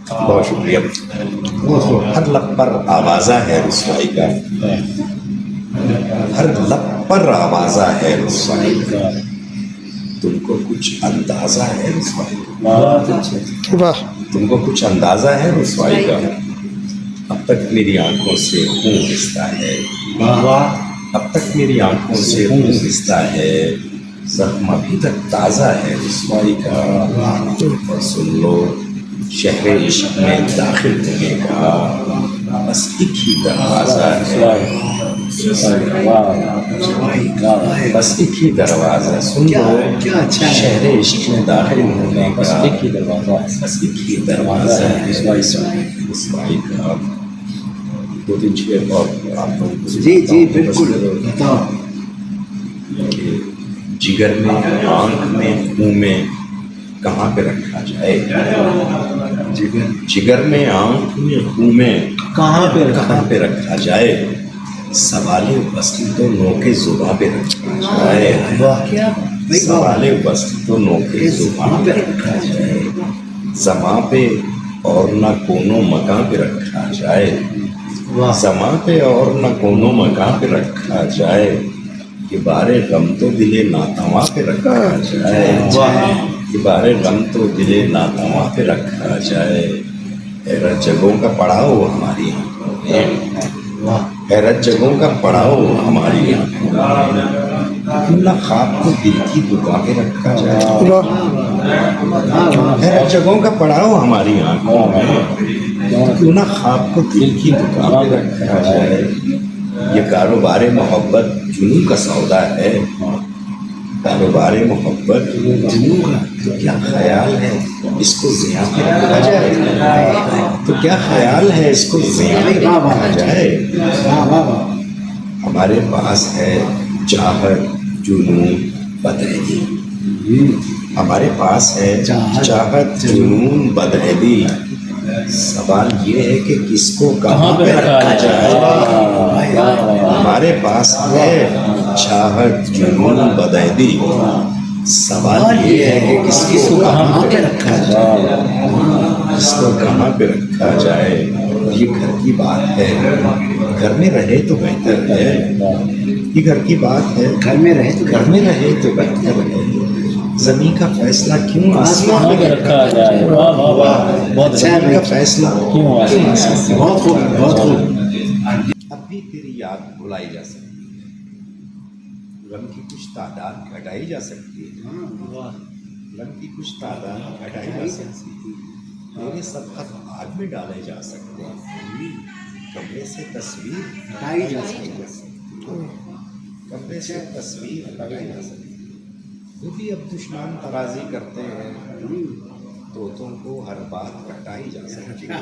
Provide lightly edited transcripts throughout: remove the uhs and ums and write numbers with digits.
بہت شکریہ. ہر لب پر آوازہ ہے رسوائی کا، ہر لب پر آوازہ ہے رسوائی کا، تم کو کچھ اندازہ ہے رسوائی کا، تم کو کچھ اندازہ ہے رسوائی کا. اب تک میری آنکھوں سے خون رستا ہے، اب تک میری آنکھوں سے خون رستا ہے، زخم ابھی تک تازہ ہے رسوائی کا. اور سن لو شہر عشق میں داخل ہونے کا بس ایک ہی دروازہ ہے، بس ایک ہی دروازہ. سن لو شہر عشق میں داخل ہونے کا بس ایک ہی دروازہ ہے رسوائی کا. دو تین شعر اور آپ کو جی بالکل بتاؤ. جگر میں آنکھ میں منہ میں کہاں پہ رکھا جائے، جگر میں آنکھ میں منہ میں کہاں پہ رکھا جائے، سوال وصل تو نوکے زباں پہ رکھا جائے، سوال وصل تو نوکے زباں پہ رکھا جائے، زماں پہ اور نہ کونوں مکاں پہ رکھا جائے، زماں پہ اور نہ کونوں مکاں پہ رکھا جائے، یہ بارے غم تو دلے ناتواں پہ رکھا جائے، یہ بارے غم تو دلے ناتواں پہ رکھا جائے. حیرت جگہوں کا پڑاؤ ہماری آنکھوں میں، حیرت جگہوں کا پڑاؤ ہماری آنکھوں میں، کیوں نہ خواب کو دل کی دکان پہ رکھا جائے، حیرت جگہوں کا پڑاؤ ہماری آنکھوں میں، کیوں نہ خواب کو دل کی دکان پہ رکھا جائے. یہ کاروبار محبت جنوں کا سودا ہے، کاروبار محبت جنوں کا، تو کیا خیال ہے اس کو زیاں پہ رکھا جائے، تو کیا خیال ہے اس کو زیاں پہ رکھا جائے. ہمارے پاس ہے چاہت جنون بدعہدی، ہمارے پاس ہے چاہت جنون بدعہدی، سوال یہ ہے کہ کس کو کہاں پہ رکھا جائے. ہمارے پاس ہے چاہت جنون بدعہدی، سوال یہ ہے کہ کس کو کہاں پہ رکھا جائے، کس کو کہاں پہ رکھا جائے. یہ گھر کی بات ہے، گھر میں رہے تو بہتر ہے، یہ گھر کی بات ہے، گھر میں رہے تو بہتر ہے. زمین کا فیصلہ کیوں آسمان پہ رکھا جائے، زمین کا فیصلہ کیوں آسمان پہ. بہت خوب بہت خوب. اب بھی تیری یاد بھلائی جا سکتی ہے، غم کی کچھ تعداد گھٹائی جا سکتی ہے، غم کی کچھ تعداد گھٹائی جا سکتی ہے، میرے سب خط آگ میں ڈالے جا سکتے ہیں، کمرے سے تصویر ہٹائی جا سکتی ہے، کمرے سے تصویر ہٹائی جا سکتی ہے. وہ بھی اب دشمن ترازی کرتے ہیں، طوطوں کو ہر بات رٹائی جا سکتی ہے،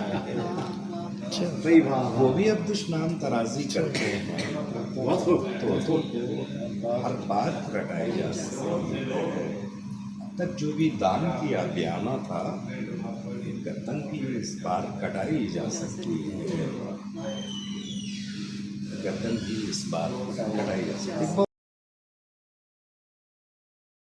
وہ بھی اب دشمن ترازی کرتے ہیں، طوطوں کو ہر بات رٹائی جا سکتی ہے. اب تک جو بھی دان کیا بیانہ تھا، گردن بھی اس بار کٹائی جا سکتی ہے، گردن بھی اس بار کٹائی جا سکتی ہے.